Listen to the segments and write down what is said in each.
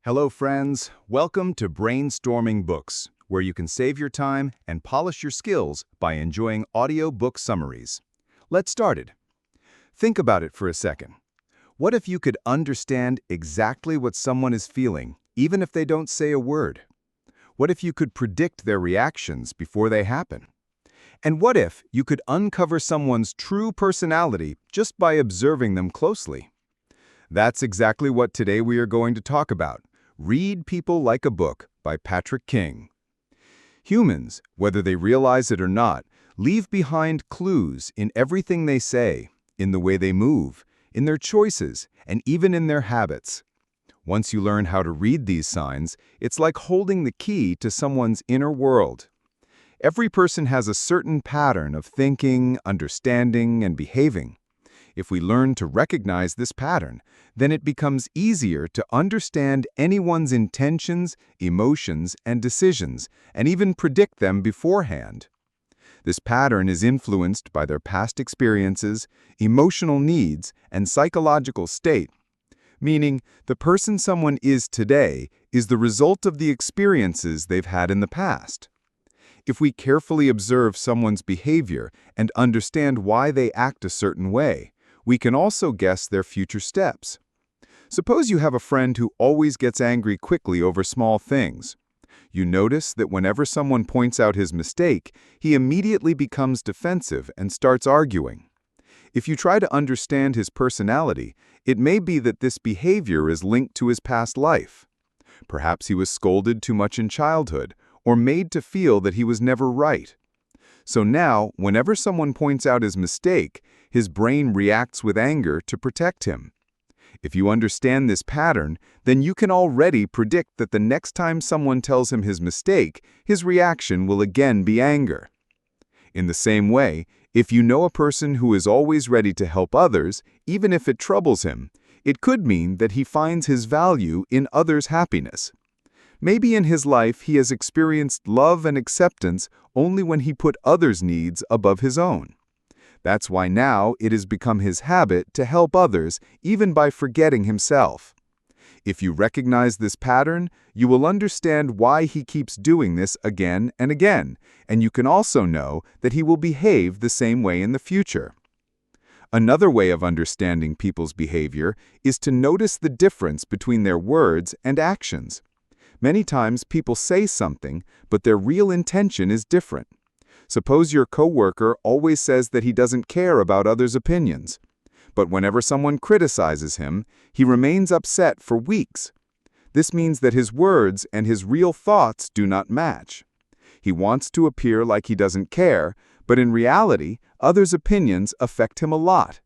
Hello, friends. Welcome to Brainstorming Books, where you can save your time and polish your skills by enjoying audio book summaries. Let's start it. Think about it for a second. What if you could understand exactly what someone is feeling, even if they don't say a word? What if you could predict their reactions before they happen? And what if you could uncover someone's true personality just by observing them closely? That's exactly what today we are going to talk about. Read People Like a Book by Patrick King. Humans, whether they realize it or not, leave behind clues in everything they say, in the way they move, in their choices, and even in their habits. Once you learn how to read these signs, it's like holding the key to someone's inner world. Every person has a certain pattern of thinking, understanding, and behaving. If we learn to recognize this pattern, then it becomes easier to understand anyone's intentions, emotions, and decisions, and even predict them beforehand. This pattern is influenced by their past experiences, emotional needs, and psychological state, meaning the person someone is today is the result of the experiences they've had in the past. If we carefully observe someone's behavior and understand why they act a certain way, we can also guess their future steps. Suppose you have a friend who always gets angry quickly over small things. You notice that whenever someone points out his mistake, he immediately becomes defensive and starts arguing. If you try to understand his personality, it may be that this behavior is linked to his past life. Perhaps he was scolded too much in childhood, or made to feel that he was never right. So now, whenever someone points out his mistake, his brain reacts with anger to protect him. If you understand this pattern, then you can already predict that the next time someone tells him his mistake, his reaction will again be anger. In the same way, if you know a person who is always ready to help others, even if it troubles him, it could mean that he finds his value in others' happiness. Maybe in his life he has experienced love and acceptance only when he put others' needs above his own. That's why now it has become his habit to help others even by forgetting himself. If you recognize this pattern, you will understand why he keeps doing this again and again, and you can also know that he will behave the same way in the future. Another way of understanding people's behavior is to notice the difference between their words and actions. Many times people say something, but their real intention is different. Suppose your coworker always says that he doesn't care about others' opinions, but whenever someone criticizes him, he remains upset for weeks. This means that his words and his real thoughts do not match. He wants to appear like he doesn't care, but in reality, others' opinions affect him a lot.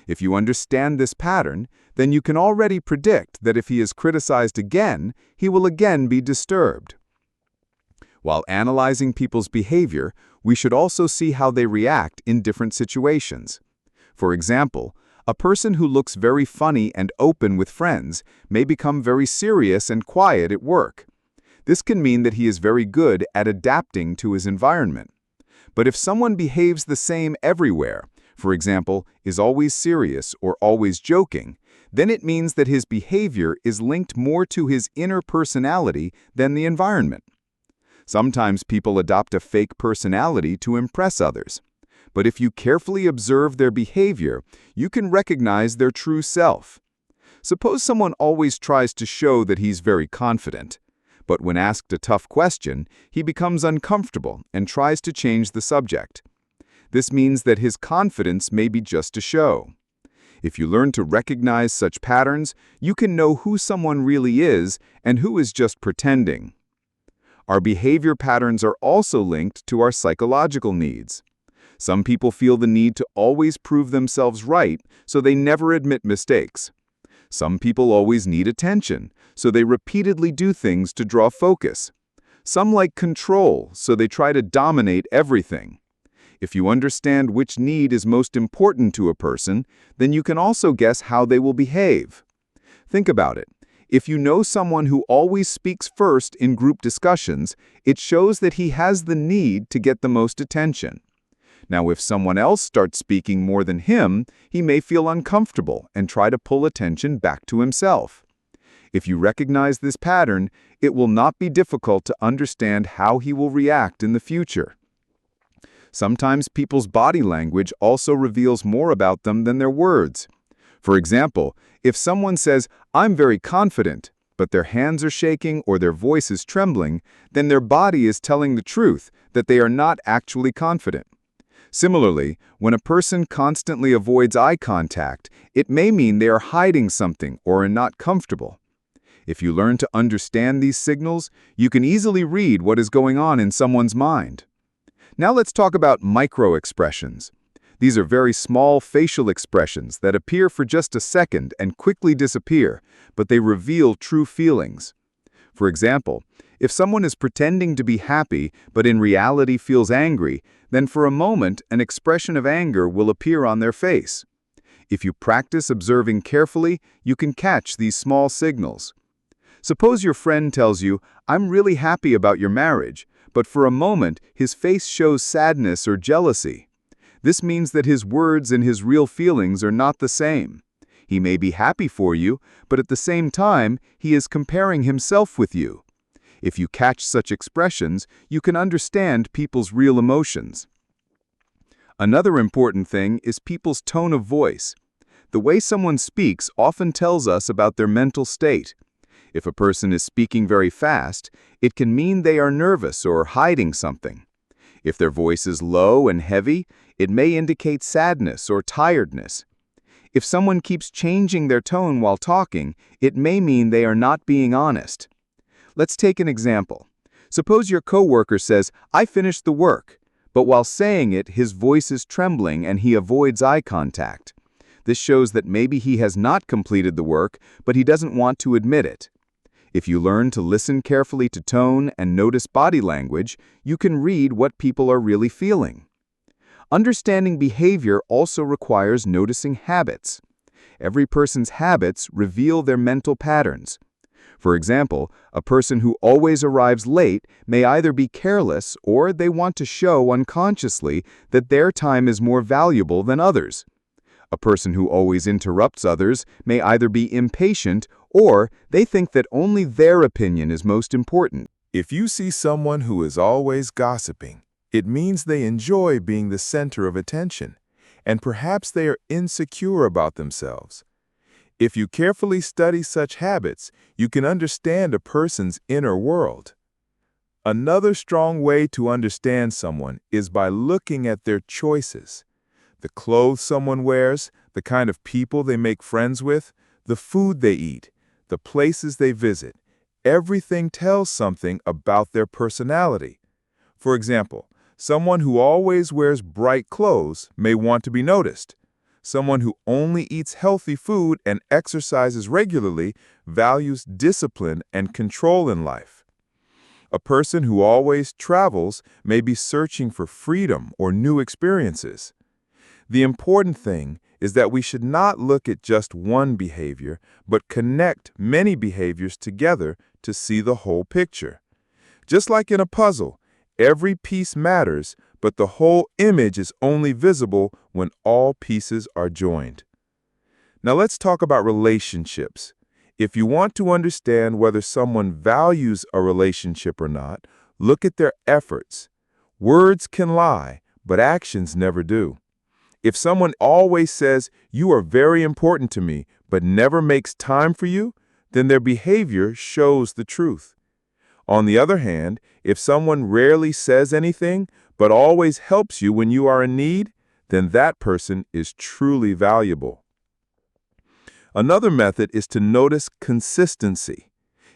If you understand this pattern, then you can already predict that if he is criticized again, he will again be disturbed. While analyzing people's behavior, we should also see how they react in different situations. For example, a person who looks very funny and open with friends may become very serious and quiet at work. This can mean that he is very good at adapting to his environment. But if someone behaves the same everywhere, for example, is always serious or always joking, then it means that his behavior is linked more to his inner personality than the environment. Sometimes people adopt a fake personality to impress others. But if you carefully observe their behavior, you can recognize their true self. Suppose someone always tries to show that he's very confident, but when asked a tough question, he becomes uncomfortable and tries to change the subject. This means that his confidence may be just a show. If you learn to recognize such patterns, you can know who someone really is and who is just pretending. Our behavior patterns are also linked to our psychological needs. Some people feel the need to always prove themselves right, so they never admit mistakes. Some people always need attention, so they repeatedly do things to draw focus. Some like control, so they try to dominate everything. If you understand which need is most important to a person, then you can also guess how they will behave. Think about it. If you know someone who always speaks first in group discussions, it shows that he has the need to get the most attention. Now, if someone else starts speaking more than him, he may feel uncomfortable and try to pull attention back to himself. If you recognize this pattern, it will not be difficult to understand how he will react in the future. Sometimes people's body language also reveals more about them than their words. For example, if someone says, "I'm very confident," but their hands are shaking or their voice is trembling, then their body is telling the truth that they are not actually confident. Similarly, when a person constantly avoids eye contact, it may mean they are hiding something or are not comfortable. If you learn to understand these signals, you can easily read what is going on in someone's mind. Now let's talk about micro-expressions. These are very small facial expressions that appear for just a second and quickly disappear, but they reveal true feelings. For example, if someone is pretending to be happy but in reality feels angry, then for a moment an expression of anger will appear on their face. If you practice observing carefully, you can catch these small signals. Suppose your friend tells you, "I'm really happy about your marriage," but for a moment his face shows sadness or jealousy. This means that his words and his real feelings are not the same. He may be happy for you, but at the same time, he is comparing himself with you. If you catch such expressions, you can understand people's real emotions. Another important thing is people's tone of voice. The way someone speaks often tells us about their mental state. If a person is speaking very fast, it can mean they are nervous or hiding something. If their voice is low and heavy, it may indicate sadness or tiredness. If someone keeps changing their tone while talking, it may mean they are not being honest. Let's take an example. Suppose your coworker says, "I finished the work," but while saying it, his voice is trembling and he avoids eye contact. This shows that maybe he has not completed the work, but he doesn't want to admit it. If you learn to listen carefully to tone and notice body language, you can read what people are really feeling. Understanding behavior also requires noticing habits. Every person's habits reveal their mental patterns. For example, a person who always arrives late may either be careless or they want to show unconsciously that their time is more valuable than others. A person who always interrupts others may either be impatient or they think that only their opinion is most important. If you see someone who is always gossiping, it means they enjoy being the center of attention, and perhaps they are insecure about themselves. If you carefully study such habits, you can understand a person's inner world. Another strong way to understand someone is by looking at their choices. The clothes someone wears, the kind of people they make friends with, the food they eat, the places they visit. Everything tells something about their personality. For example, someone who always wears bright clothes may want to be noticed. Someone who only eats healthy food and exercises regularly values discipline and control in life. A person who always travels may be searching for freedom or new experiences. The important thing is that we should not look at just one behavior, but connect many behaviors together to see the whole picture. Just like in a puzzle, every piece matters, but the whole image is only visible when all pieces are joined. Now let's talk about relationships. If you want to understand whether someone values a relationship or not, look at their efforts. Words can lie, but actions never do. If someone always says, "You are very important to me," but never makes time for you, then their behavior shows the truth. On the other hand, if someone rarely says anything, but always helps you when you are in need, then that person is truly valuable. Another method is to notice consistency.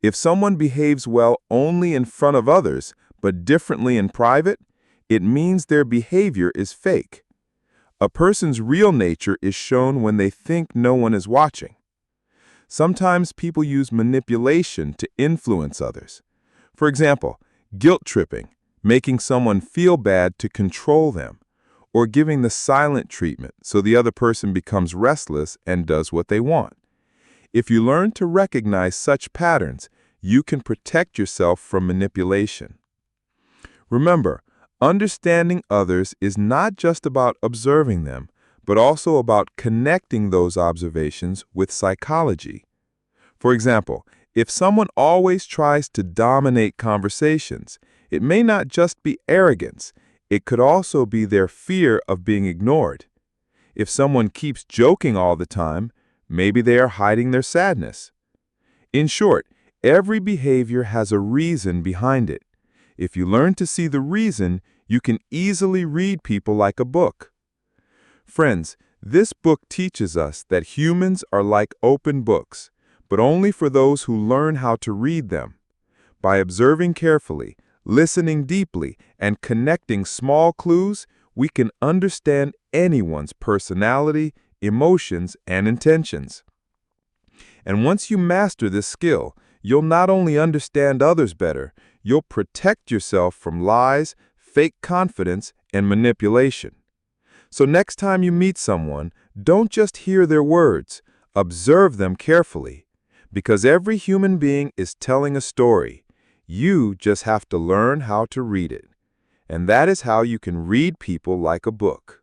If someone behaves well only in front of others, but differently in private, it means their behavior is fake. A person's real nature is shown when they think no one is watching. Sometimes people use manipulation to influence others. For example, guilt tripping, making someone feel bad to control them, or giving the silent treatment so the other person becomes restless and does what they want. If you learn to recognize such patterns, you can protect yourself from manipulation. Remember, understanding others is not just about observing them, but also about connecting those observations with psychology. For example, If someone always tries to dominate conversations, it may not just be arrogance, it could also be their fear of being ignored. If someone keeps joking all the time, maybe they are hiding their sadness. In short, every behavior has a reason behind it. If you learn to see the reason, you can easily read people like a book. Friends, this book teaches us that humans are like open books, but only for those who learn how to read them. By observing carefully, listening deeply, and connecting small clues, we can understand anyone's personality, emotions, and intentions. And once you master this skill, you'll not only understand others better, you'll protect yourself from lies, fake confidence, and manipulation. So next time you meet someone, don't just hear their words, observe them carefully. Because every human being is telling a story. You just have to learn how to read it. And that is how you can read people like a book.